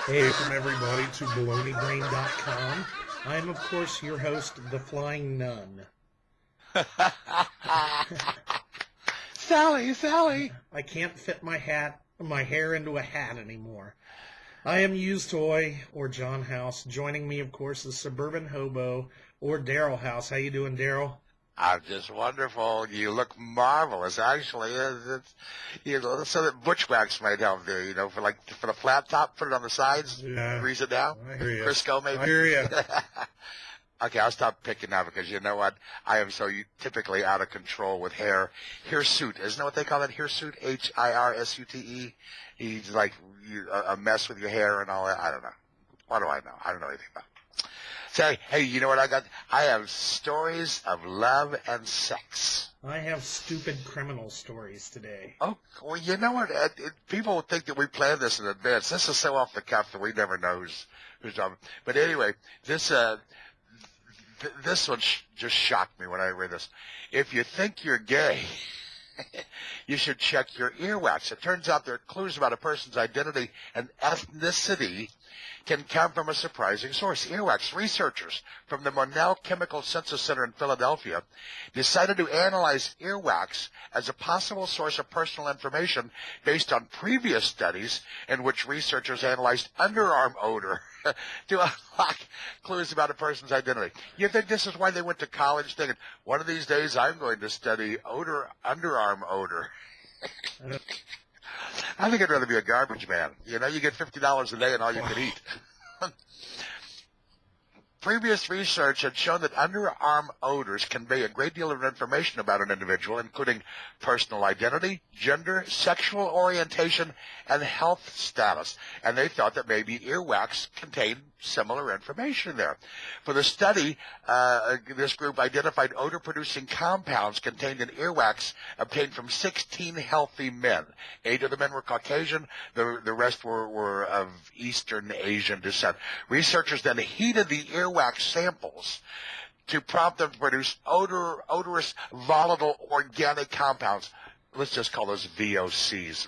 Hey, welcome everybody to baloneybrain.com. I am, of course, your host, the Flying Nun. Sally. I can't fit my hair into a hat anymore. I am Used Toy, or John House. Joining me, of course, is Suburban Hobo, or Daryl House. How you doing, Daryl? I'm just wonderful. You look marvelous, actually. So that Butchwax might help there, for the flat top, put it on the sides, Yeah, grease it down. I hear you. Crisco, maybe. I hear you. Okay, I'll stop picking now because you know what? I am so typically out of control with hair. Hirsute, isn't that what they call it? Hirsute, Hirsute. He's like a mess with your hair and all that. I don't know. What do I know? I don't know anything about it. Say, hey, you know what I got? I have stories of love and sex. I have stupid criminal stories today. Oh, well, you know what? People would think that we planned this in advance. This is so off the cuff that we never know who's on. But anyway, this one just shocked me when I read this. If you think you're gay, you should check your earwax. It turns out there are clues about a person's identity and ethnicity can come from a surprising source. Earwax researchers from the Monell Chemical Census Center in Philadelphia decided to analyze earwax as a possible source of personal information based on previous studies in which researchers analyzed underarm odor to unlock clues about a person's identity. You think this is why they went to college thinking, one of these days I'm going to study underarm odor? I think I'd rather be a garbage man. You get $50 a day and all you can eat. Previous research had shown that underarm odors convey a great deal of information about an individual, including personal identity, gender, sexual orientation, and health status. And they thought that maybe earwax contained similar information there. For the study, this group identified odor-producing compounds contained in earwax obtained from 16 healthy men. 8 of the men were Caucasian. The rest were of Eastern Asian descent. Researchers then heated the earwax samples to prompt them to produce odorous, volatile organic compounds. Let's just call those VOCs,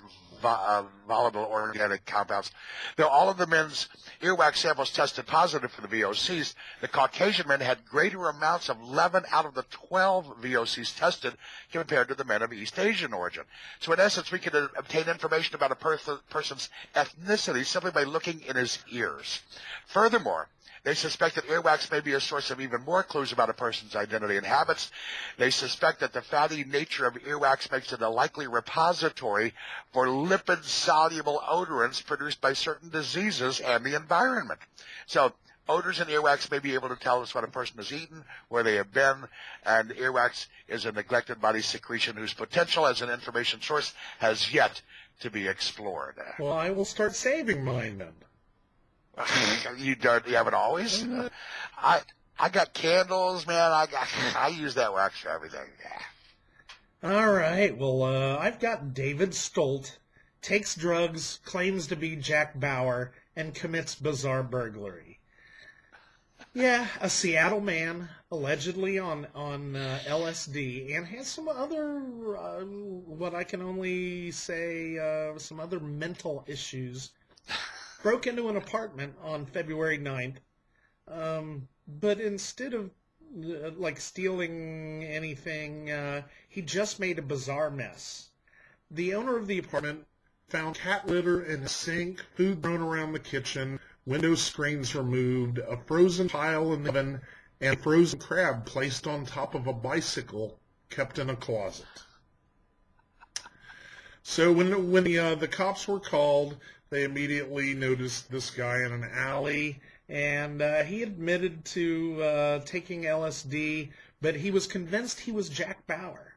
volatile organic compounds. Though all of the men's earwax samples tested positive for the VOCs, the Caucasian men had greater amounts of 11 out of the 12 VOCs tested compared to the men of East Asian origin. So in essence, we could obtain information about a person's ethnicity simply by looking in his ears. Furthermore, they suspect that earwax may be a source of even more clues about a person's identity and habits. They suspect that the fatty nature of earwax makes it a likely repository for lipid-soluble odorants produced by certain diseases and the environment. So odors in earwax may be able to tell us what a person has eaten, where they have been, and earwax is a neglected body secretion whose potential as an information source has yet to be explored. Well, I will start saving mine then. You haven't always? I got candles, man. I use that wax for everything. Yeah. All right. Well, I've got David Stolt, takes drugs, claims to be Jack Bauer, and commits bizarre burglary. Yeah, a Seattle man, allegedly on LSD, and has some other, what I can only say, some other mental issues. Broke into an apartment on February 9th, but instead of stealing anything, he just made a bizarre mess. The owner of the apartment found cat litter in a sink, food thrown around the kitchen, window screens removed, a frozen tile in the oven, and a frozen crab placed on top of a bicycle kept in a closet. So when the cops were called, they immediately noticed this guy in an alley, and he admitted to taking LSD, but he was convinced he was Jack Bauer.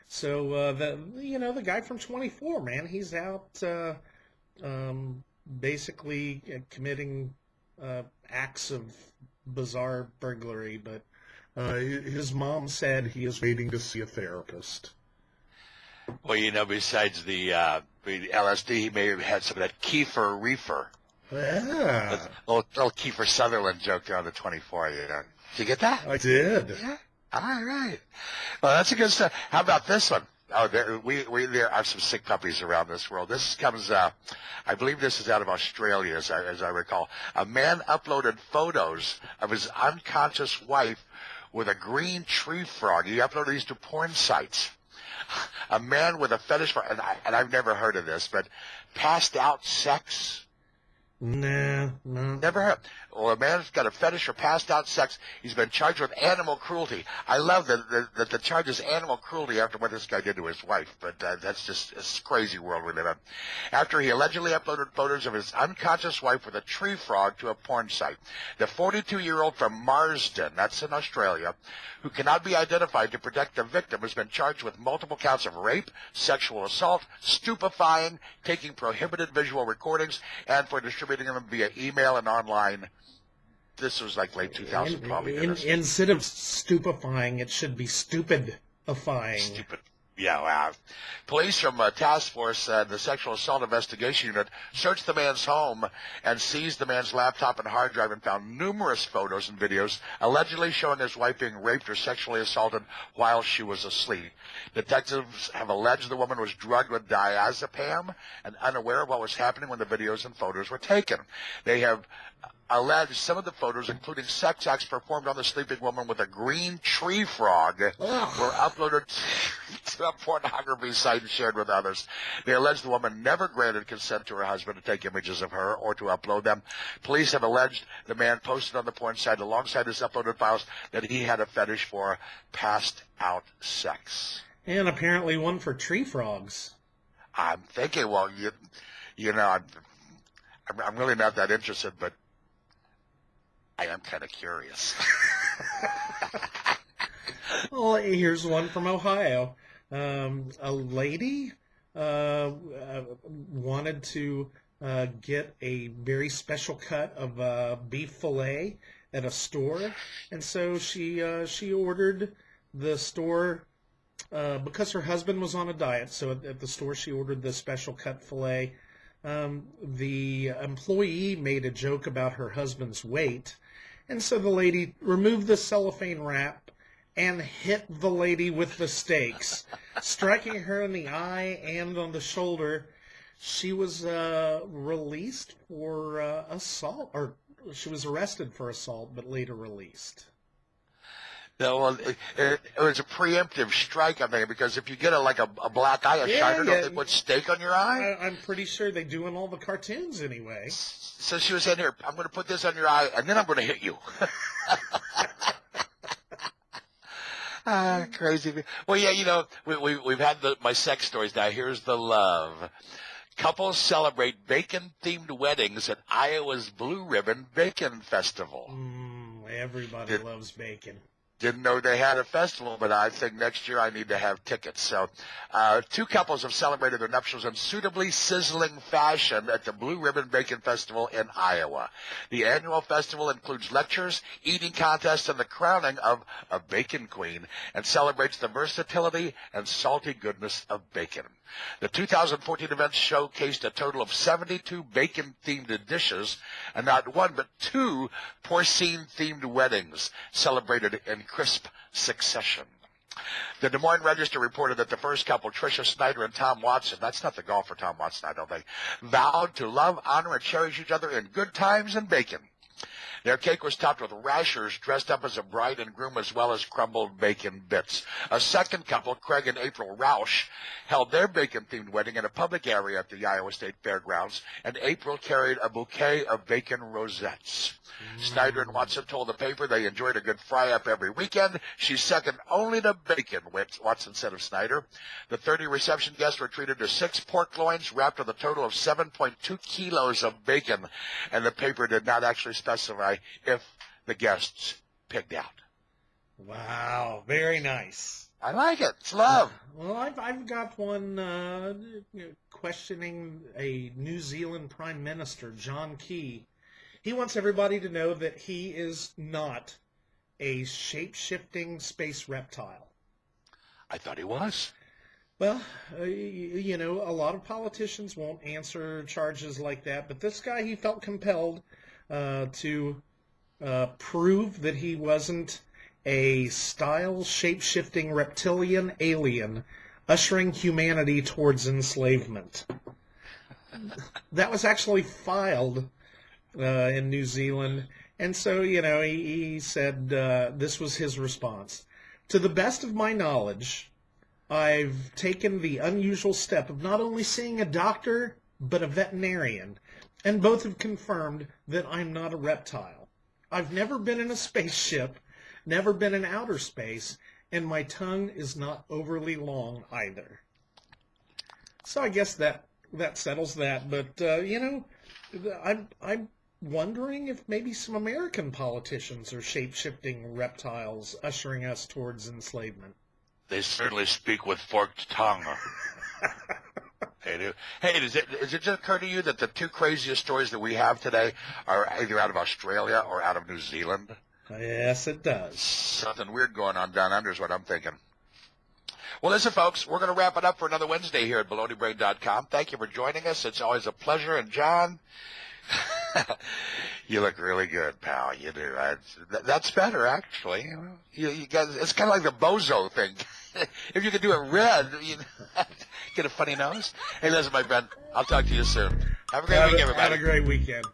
So the guy from 24, man, he's out basically committing acts of bizarre burglary, but his mom said he is waiting to see a therapist. Well, besides the LSD, he may have had some of that Kiefer reefer. Yeah. Little Kiefer Sutherland joke there on the 24. Did you get that? I did. Yeah. All right. Well, that's a good stuff. How about this one? Oh, there are some sick puppies around this world. This comes, I believe this is out of Australia, as I recall. A man uploaded photos of his unconscious wife with a green tree frog. He uploaded these to porn sites. A man with a fetish for, and I've never heard of this, but passed out sex. Nah, no. Never heard. Well, a man's got a fetish for passed out sex. He's been charged with animal cruelty. I love that the charge is animal cruelty after what this guy did to his wife, but that's just a crazy world we live in. After he allegedly uploaded photos of his unconscious wife with a tree frog to a porn site, the 42-year-old from Marsden, that's in Australia, who cannot be identified to protect the victim, has been charged with multiple counts of rape, sexual assault, stupefying, taking prohibited visual recordings, and for distributing them via email and online. This was like late 2000 probably. Instead of stupefying, it should be stupid-ifying. Stupid. Yeah, wow. Police from Task Force, the Sexual Assault Investigation Unit, searched the man's home and seized the man's laptop and hard drive and found numerous photos and videos allegedly showing his wife being raped or sexually assaulted while she was asleep. Detectives have alleged the woman was drugged with diazepam and unaware of what was happening when the videos and photos were taken. They have alleged some of the photos, including sex acts performed on the sleeping woman with a green tree frog, were uploaded to a pornography site and shared with others. They allege the woman never granted consent to her husband to take images of her or to upload them. Police have alleged the man posted on the porn site alongside his uploaded files that he had a fetish for passed out sex. And apparently one for tree frogs. I'm thinking, well, you know, I'm really not that interested, but I am kind of curious. Well, here's one from Ohio. A lady wanted to get a very special cut of beef fillet at a store, and so she ordered the store because her husband was on a diet. So at the store, she ordered the special cut fillet. The employee made a joke about her husband's weight, and so the lady removed the cellophane wrap and hit the lady with the steaks, striking her in the eye and on the shoulder. She was released for assault, or she was arrested for assault, but later released. No, well, it was a preemptive strike, I think, because if you get a black eye, shiner, don't they put steak on your eye? I'm pretty sure they do in all the cartoons anyway. So she was saying, here, I'm going to put this on your eye, and then I'm going to hit you. Crazy. Well, yeah, you know, we've had my sex stories. Now here's the love. Couples celebrate bacon-themed weddings at Iowa's Blue Ribbon Bacon Festival. Everybody loves bacon. Didn't know they had a festival, but I think next year I need to have tickets. So two couples have celebrated their nuptials in suitably sizzling fashion at the Blue Ribbon Bacon Festival in Iowa. The annual festival includes lectures, eating contests, and the crowning of a bacon queen, and celebrates the versatility and salty goodness of bacon. The 2014 event showcased a total of 72 bacon-themed dishes, and not one but two porcine-themed weddings celebrated in crisp succession. The Des Moines Register reported that the first couple, Tricia Snyder and Tom Watson, that's not the golfer Tom Watson, I don't think, vowed to love, honor, and cherish each other in good times and bacon. Their cake was topped with rashers dressed up as a bride and groom, as well as crumbled bacon bits. A second couple, Craig and April Roush, held their bacon-themed wedding in a public area at the Iowa State Fairgrounds, and April carried a bouquet of bacon rosettes. Snyder and Watson told the paper they enjoyed a good fry-up every weekend. She's second only to bacon, Watson said of Snyder. The 30 reception guests were treated to 6 pork loins wrapped with a total of 7.2 kilos of bacon, and the paper did not actually specify if the guests pigged out. Wow, very nice. I like it. It's love. Well, I've got one questioning a New Zealand Prime Minister, John Key. He wants everybody to know that he is not a shape-shifting space reptile. I thought he was. Well, you know, a lot of politicians won't answer charges like that, but this guy, he felt compelled to prove that he wasn't a style shape-shifting reptilian alien ushering humanity towards enslavement. That was actually filed in New Zealand. And so, he said this was his response. To the best of my knowledge, I've taken the unusual step of not only seeing a doctor, but a veterinarian, and both have confirmed that I'm not a reptile. I've never been in a spaceship, never been in outer space, and my tongue is not overly long either. So I guess that settles that. But, I'm wondering if maybe some American politicians are shape-shifting reptiles, ushering us towards enslavement. They certainly speak with forked tongue. They do. Hey, does it just occur to you that the two craziest stories that we have today are either out of Australia or out of New Zealand? Yes, it does. Something weird going on down under is what I'm thinking. Well, listen, folks, we're going to wrap it up for another Wednesday here at BaloneyBrain.com. Thank you for joining us. It's always a pleasure. And, John, you look really good, pal. You do. That's better, actually. You guys, it's kind of like the bozo thing. If you could do it red, you get a funny nose. Hey, listen, my friend, I'll talk to you soon. Have a great week, everybody. Have a great weekend.